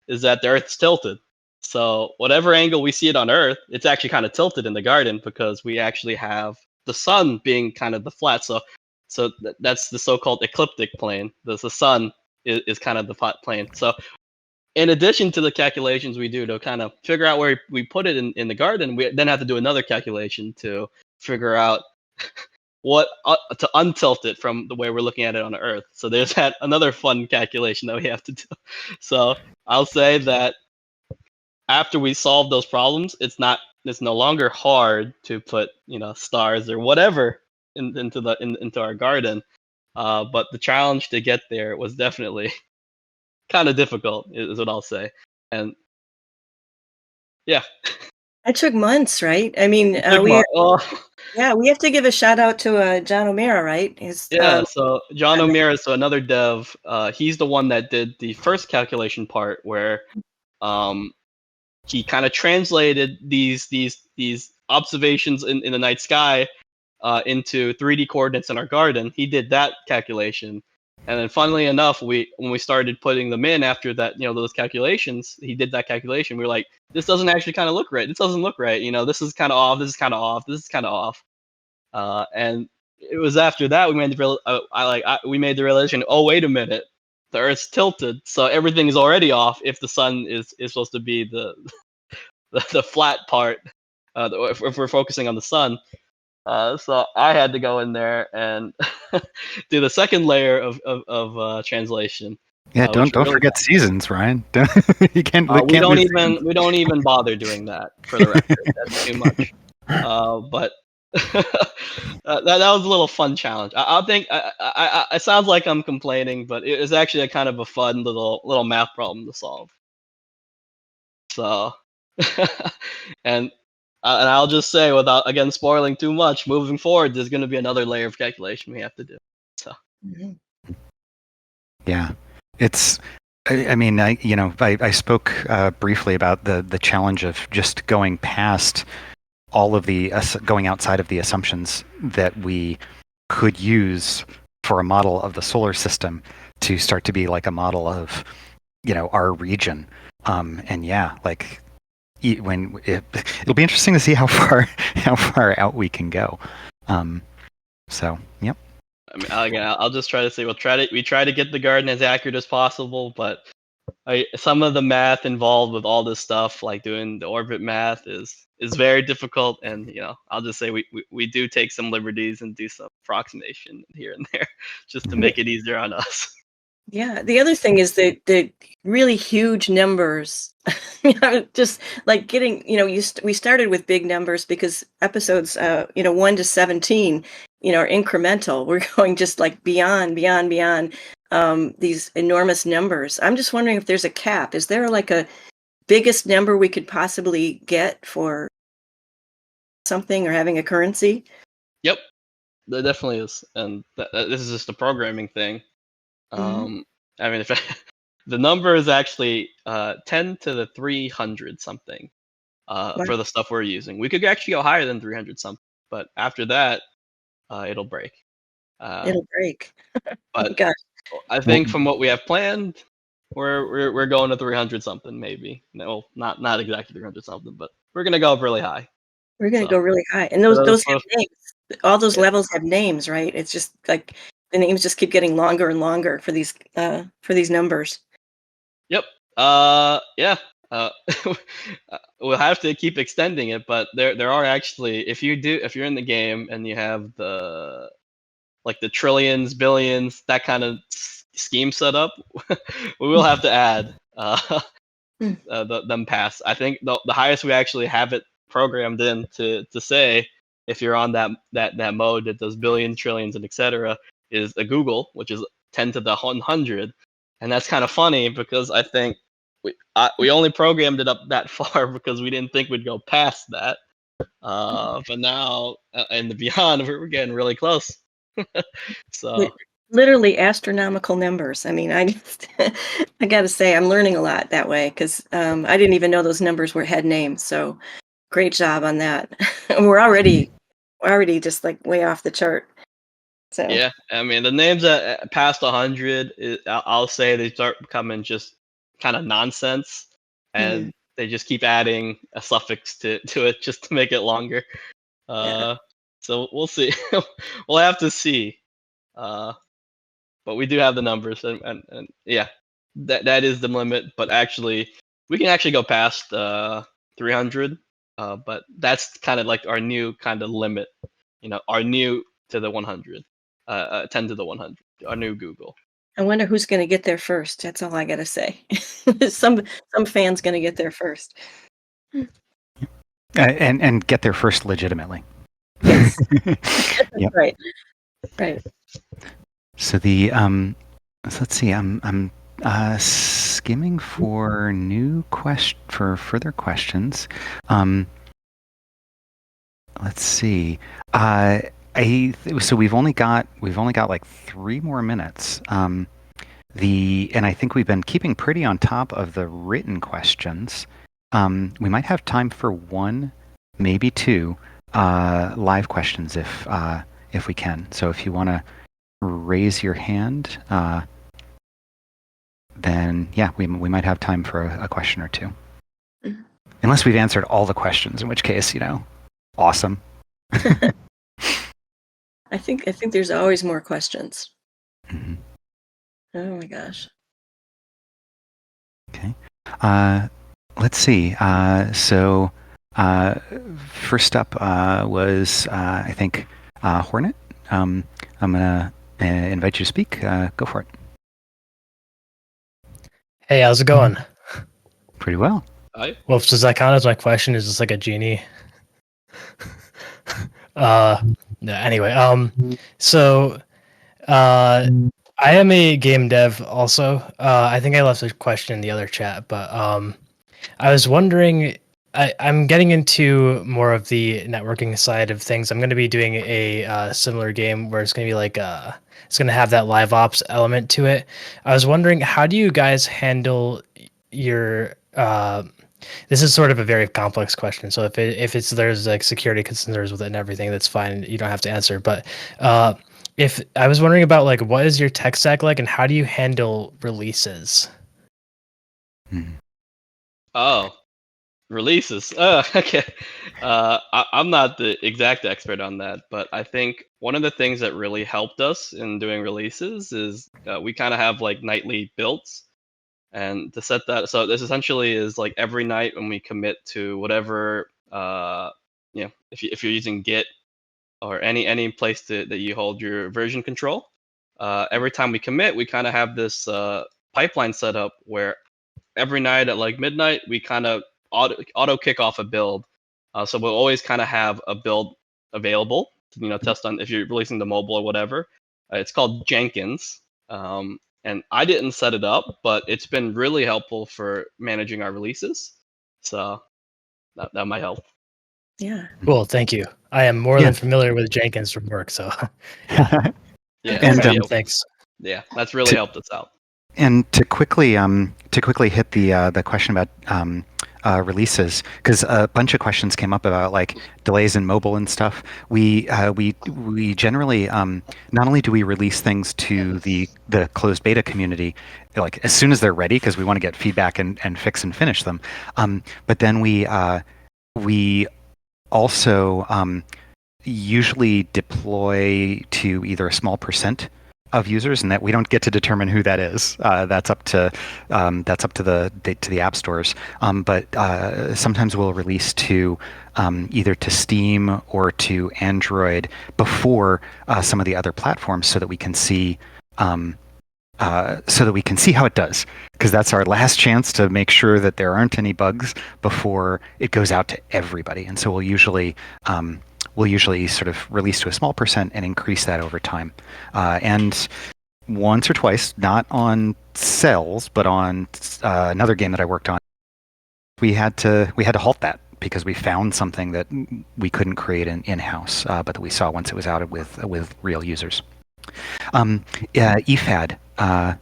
is that the Earth's tilted. So whatever angle we see it on Earth, it's actually kind of tilted in the garden because we actually have the sun being kind of the flat. So that's the so-called ecliptic plane. The sun is kind of the flat plane. So in addition to the calculations we do to kind of figure out where we put it in the garden, we then have to do another calculation to figure out what to untilt it from the way we're looking at it on Earth. So there's another fun calculation that we have to do. So I'll say that after we solve those problems, it's no longer hard to put stars or whatever into our garden. But the challenge to get there was definitely kind of difficult, is what I'll say. And yeah, It took months, right? I mean, we have to give a shout out to John O'Mara, right? So John O'Mara, so another dev, he's the one that did the first calculation part where he kind of translated these observations in the night sky into 3D coordinates in our garden. He did that calculation, and then funnily enough, when we started putting them in after that, those calculations, he did that calculation. We were like, this doesn't actually kind of look right. This doesn't look right. This is kind of off. This is kind of off. This is kind of off. And it was after that we made we made the realization. Oh, wait a minute. The Earth's tilted, so everything is already off. If the sun is supposed to be the flat part, if we're focusing on the sun, so I had to go in there and do the second layer of translation. Yeah, don't forget seasons, Ryan. You can't. We don't even bother doing that, for the record. That's too much. But that was a little fun challenge. I think it sounds like I'm complaining, but it was actually a kind of a fun little math problem to solve. So, and I'll just say, without again spoiling too much, moving forward, there's going to be another layer of calculation we have to do. So, yeah, it's. I mean, I spoke briefly about the challenge of just going past all of the going outside of the assumptions that we could use for a model of the solar system to start to be like a model of our region. And yeah, like it'll be interesting to see how far out we can go. So yep. I mean, again, I'll just try to say we try to get the garden as accurate as possible, but some of the math involved with all this stuff, like doing the orbit math, is very difficult. And I'll just say we do take some liberties and do some approximation here and there just to make it easier on us. Yeah, the other thing is the really huge numbers. Just like getting, we started with big numbers because episodes, 1 to 17, are incremental. We're going just like beyond these enormous numbers. I'm just wondering if there's a cap. Is there like a biggest number we could possibly get for something or having a currency? Yep, there definitely is, and this is just a programming thing. I mean, if the number is actually 10 to the 300 something for the stuff we're using. We could actually go higher than 300 something, but after that, it'll break. It'll break. But I think from what we have planned, we're going to 300 something maybe. No, not exactly 300 something, but we're gonna go up really high. We're gonna go really high, and those have names. All those levels have names, right? It's just like the names just keep getting longer and longer for these numbers. Yep. Yeah. we'll have to keep extending it, but there are actually, if you're in the game and you have the trillions, billions, that kind of scheme set up, we will have to add them pass. I think the highest we actually have it programmed in to say, if you're on that mode that does billions, trillions, and etc., is a Google, which is 10 to the 100, and that's kind of funny because I think we only programmed it up that far because we didn't think we'd go past that. But now in the Beyond, we're getting really close. So literally astronomical numbers. I mean, I got to say, I'm learning a lot that way because I didn't even know those numbers had names. So great job on that. we're already just like way off the chart. So yeah, I mean the names that past 100, I'll say they start becoming just kind of nonsense, and they just keep adding a suffix to it just to make it longer. So we'll see. We'll have to see. But we do have the numbers, and yeah, that is the limit. But actually, we can actually go past 300. But that's kind of like our new kind of limit. Our new to the 100, 10 to the 100, our new Google. I wonder who's going to get there first. That's all I got to say. some fan's going to get there first. And get there first legitimately. Yes. Yep. Right. So the so let's see. I'm skimming for further questions. Let's see. So we've only got like 3 more minutes. And I think we've been keeping pretty on top of the written questions. We might have time for 1, maybe 2 live questions if we can. So if you want to raise your hand, then yeah, we might have time for a question or 2. Unless we've answered all the questions, in which case, awesome. I think there's always more questions. Mm-hmm. Oh my gosh. Okay. Let's see. So first up was I think Hornet. I'm gonna invite you to speak. Go for it. Hey, how's it going? Pretty well. Hi. Well, does that count as my question? Is this like a genie? No, anyway, so I am a game dev also. I think I left a question in the other chat, but I was wondering, I'm getting into more of the networking side of things. I'm going to be doing a similar game where it's going to be like it's going to have that live ops element to it. I was wondering, how do you guys handle your this is sort of a very complex question. So if there's like security concerns with it and everything, that's fine. You don't have to answer. But if I was wondering about like, what is your tech stack like, and how do you handle releases? Oh, releases. Okay. I'm not the exact expert on that, but I think one of the things that really helped us in doing releases is we kind of have like nightly builds. And to set that, so this essentially is like every night when we commit to whatever, if you're using Git or any place that you hold your version control, every time we commit, we kind of have this pipeline set up where every night at like midnight, we kind of auto kick off a build. So we'll always kind of have a build available to test on if you're releasing the mobile or whatever. It's called Jenkins. And I didn't set it up, but it's been really helpful for managing our releases. So that might help. Yeah. Cool. Thank you. I am more than familiar with Jenkins from work. So yeah. And thanks. Yeah, that's really helped us out. And to quickly hit the question about releases, because a bunch of questions came up about like delays in mobile and stuff. We generally not only do we release things to the closed beta community like as soon as they're ready, because we want to get feedback and fix and finish them, but then we also usually deploy to either a small percent of users, and that we don't get to determine who that is. That's up to the app stores. But sometimes we'll release to either to Steam or to Android before some of the other platforms, so that we can see how it does, because that's our last chance to make sure that there aren't any bugs before it goes out to everybody. And so we'll usually sort of release to a small percent and increase that over time. And once or twice, not on Cells, but on another game that I worked on, we had to halt that because we found something that we couldn't create in-house, but that we saw once it was out with real users. EFAD. I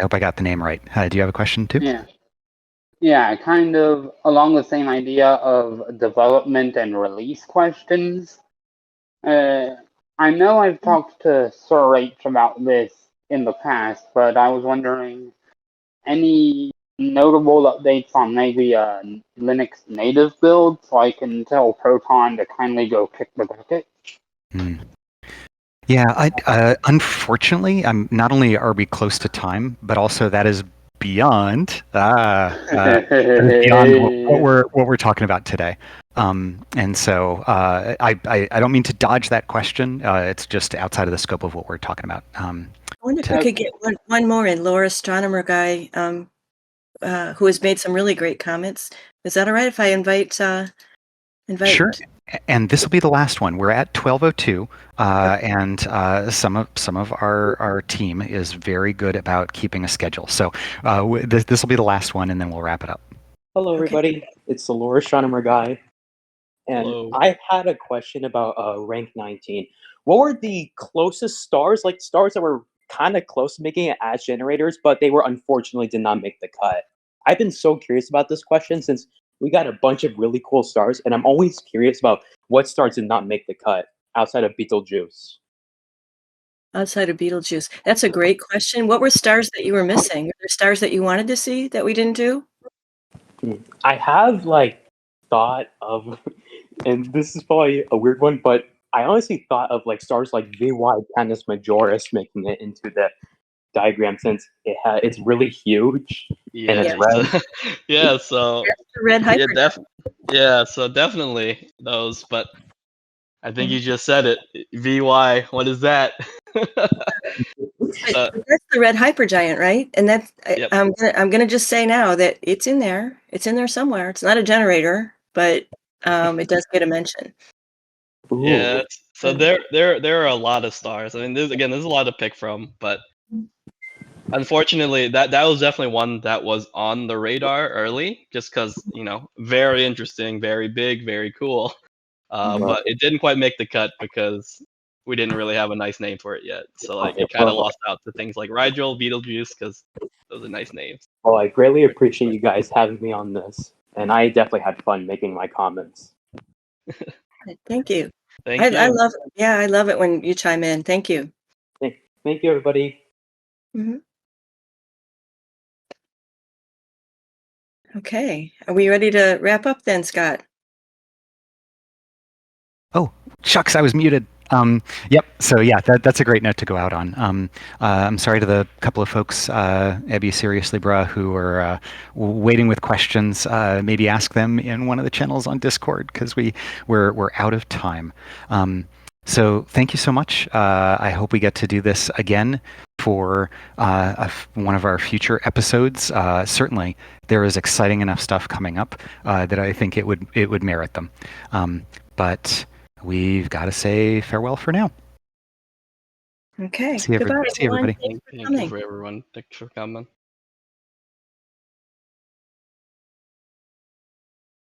hope I got the name right. Do you have a question too? Yeah, kind of along the same idea of development and release questions. I know I've talked to Sir H about this in the past, but I was wondering, any notable updates on maybe a Linux native build, so I can tell Proton to kindly go kick the bucket? Yeah, unfortunately, not only are we close to time, but also that is beyond what we're talking about today. And so I don't mean to dodge that question. It's just outside of the scope of what we're talking about. I wonder if I could get one more in. Laura, astronomer guy, who has made some really great comments. Is that all right if I invite? Sure. And this will be the last one. We're at 12:02, and some of our team is very good about keeping a schedule. So this will be the last one, and then we'll wrap it up. Hello, everybody. It's the Lorri astronomer guy, and Hello. I had a question about rank 19. What were the closest stars, like stars that were kind of close to making it as generators, but they were unfortunately did not make the cut? I've been so curious about this question since we got a bunch of really cool stars, and I'm always curious about what stars did not make the cut outside of Betelgeuse. Outside of Betelgeuse, that's a great question. What were stars that you were missing? Were there stars that you wanted to see that we didn't do? I have thought of, and this is probably a weird one, but I honestly thought of stars like VY Canis Majoris making it into the diagram since it's really huge and it's red. Yeah, so the red hyper. So definitely those, but I think you just said it. VY, what is that? That's the red hypergiant, right? And that's Yep. I'm gonna just say now that it's in there. It's in there somewhere. It's not a generator, but it does get a mention. Ooh. Yeah. So there are a lot of stars. I mean, there's a lot to pick from, but unfortunately, that was definitely one that was on the radar early, just because very interesting, very big, very cool. But it didn't quite make the cut because we didn't really have a nice name for it yet. So it kind of lost out to things like Rigel, Betelgeuse, because those are nice names. Well, I greatly appreciate you guys having me on this, and I definitely had fun making my comments. Thank you. Thank you. I love it. Yeah, I love it when you chime in. Thank you. Thank you, everybody. Mm-hmm. Okay, are we ready to wrap up then, Scott? Oh, shucks, I was muted. Yep. So yeah, that's a great note to go out on. I'm sorry to the couple of folks, Abby Seriously Bruh, who are waiting with questions. Maybe ask them in one of the channels on Discord because we're out of time. So thank you so much. I hope we get to do this again for one of our future episodes. Certainly, there is exciting enough stuff coming up that I think it would merit them. But we've got to say farewell for now. Okay. See you, Goodbye, everybody. everyone. Thanks for coming. Thank you for everyone. Thanks for coming.